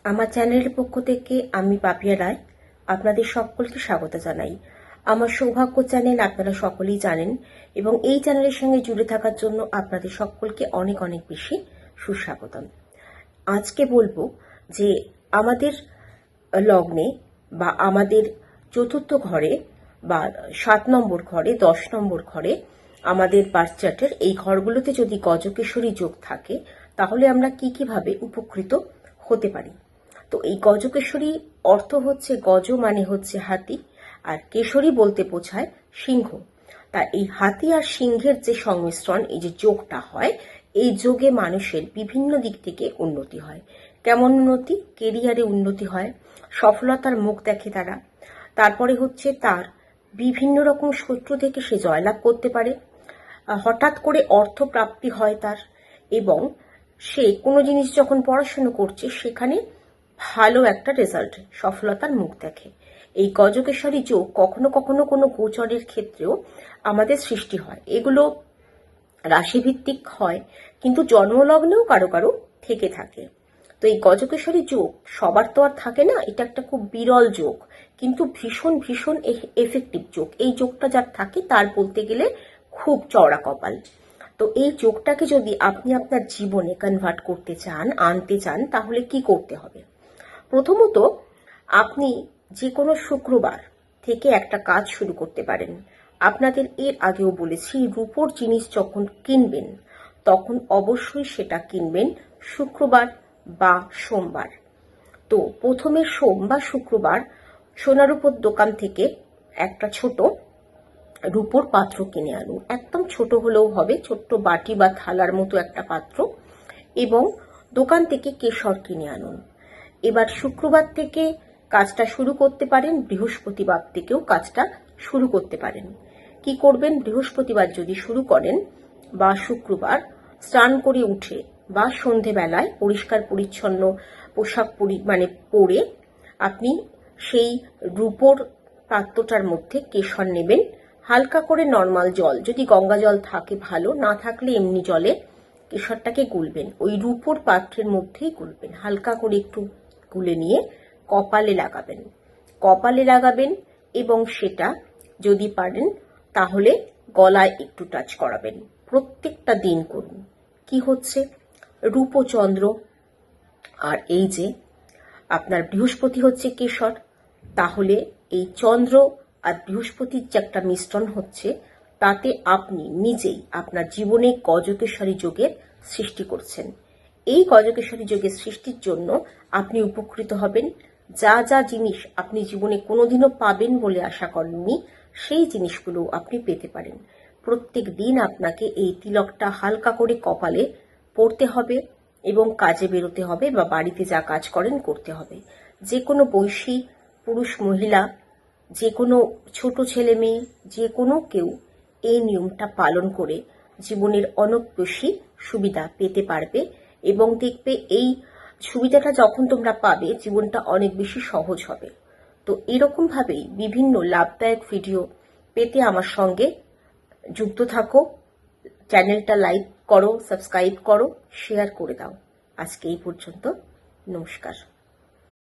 আমার চ্যানেলের পক্ষ থেকে আমি পাপিয়া রায় আপনাদের সকলকে স্বাগত জানাই। আমার সৌভাগ্য চ্যানেল আপনারা সকলেই জানেন এবং এই চ্যানেলের সঙ্গে জুড়ে থাকার জন্য আপনাদের সকলকে অনেক অনেক বেশি সুস্বাগতম। আজকে বলবো যে আমাদের লগ্নে বা আমাদের চতুর্থ ঘরে বা 7 নম্বর ঘরে 10 নম্বর ঘরে আমাদের বার্থ চার্টের এই ঘরগুলোতে যদি গজকেশরী যোগ থাকে তাহলে আমরা কিভাবে উপকৃত হতে পারি। তো এই গজকেশরী অর্থ হচ্ছে গজ মানে হচ্ছে হাতি, আর কেশরী বলতে বোঝায় সিংহ। তা এই হাতি আর সিংহের যে সংমিশ্রণ, এই যে যোগটা হয়, এই যোগে মানুষের বিভিন্ন দিক থেকে উন্নতি হয়। কেমন উন্নতি? কেরিয়ারে উন্নতি হয়, সফলতার মুখ দেখে তারা। তারপরে হচ্ছে তার বিভিন্ন রকম শত্রু থেকে সে জয়লাভ করতে পারে, হঠাৎ করে অর্থ প্রাপ্তি হয় তার, এবং সে কোনো জিনিস যখন পড়াশুনো করছে সেখানে ভালো একটা রেজাল্ট, সফলতার মুখ দেখে। এই গজকেশরী যোগ কখনো কখনো কোনো গোচরের ক্ষেত্রেও আমাদের সৃষ্টি হয়। এগুলো রাশিভিত্তিক হয়, কিন্তু জন্মলগ্নেও কারো কারো থেকে থাকে। তো এই গজকেশরী যোগ সবার তো আর থাকে না, এটা একটা খুব বিরল যোগ, কিন্তু ভীষণ ভীষণ এফেক্টিভ যোগ। এই যোগটা যার থাকে তার বলতে গেলে খুব চওড়া কপাল। তো এই যোগটাকে যদি আপনি আপনার জীবনে কনভার্ট করতে চান, আনতে চান, তাহলে কি করতে হবে? প্রথমত, আপনি যে কোনো শুক্রবার থেকে একটা কাজ শুরু করতে পারেন। আপনাদের এর আগেও বলেছি, রূপোর জিনিস যখন কিনবেন তখন অবশ্যই সেটা কিনবেন শুক্রবার বা সোমবার। তো প্রথমে সোম বা শুক্রবার সোনারূপোর দোকান থেকে একটা ছোট রূপোর পাত্র কিনে আনুন। একদম ছোট হলেও হবে, ছোট্ট বাটি বা থালার মতো একটা পাত্র, এবং দোকান থেকে কেশর কিনে আনুন। এবার শুক্রবার থেকে কাজটা শুরু করতে পারেন, বৃহস্পতিবার থেকেও কাজটা শুরু করতে পারেন। কি করবেন? বৃহস্পতিবার যদি শুরু করেন বা শুক্রবার, স্নান করে উঠে বা সন্ধেবেলায় পরিষ্কার পরিচ্ছন্ন পোশাক পরে আপনি সেই রূপোর পাত্রটার মধ্যে কেশর নেবেন। হালকা করে নর্মাল জল, যদি গঙ্গা জল থাকে ভালো, না থাকলে এমনি জলে কেশরটাকে গুলবেন। ওই রূপোর পাত্রের মধ্যেই গুলবেন, হালকা করে একটু গুলে নিয়ে কপালে লাগাবেন এবং সেটা যদি পারেন তাহলে গলায় একটু টাচ করাবেন। প্রত্যেকটা দিন করুন। কি হচ্ছে? রূপচন্দ্র আর এই যে আপনার বৃহস্পতি হচ্ছে কেশর, তাহলে এই চন্দ্র আর বৃহস্পতির যে একটা মিশ্রণ হচ্ছে, তাতে আপনি নিজেই আপনার জীবনে গজকেশরী যোগের সৃষ্টি করছেন। এই গজকেশরী যোগের সৃষ্টির জন্য আপনি উপকৃত হবেন। যা যা জিনিস আপনি জীবনে কোনোদিনও পাবেন বলে আশা করেননি, সেই জিনিসগুলো আপনি পেতে পারেন। প্রত্যেক দিন আপনাকে এই তিলকটা হালকা করে কপালে পড়তে হবে এবং কাজে বেরোতে হবে বা বাড়িতে যা কাজ করেন করতে হবে। যে কোনো বয়সী পুরুষ মহিলা, যে কোনো ছোট ছেলে মেয়ে, যে কোনো কেউ এই নিয়মটা পালন করে জীবনের অনেক বেশি সুবিধা পেতে পারবে, এবং দেখবে এই সুবিধাটা যখন তোমরা পাবে জীবনটা অনেক বেশি সহজ হবে। তো এরকম ভাবেই বিভিন্ন লাভদায়ক ভিডিও পেতে আমার সঙ্গে যুক্ত থাকো। চ্যানেলটা লাইক করো, সাবস্ক্রাইব করো, শেয়ার করে দাও। আজকে এই পর্যন্ত। নমস্কার।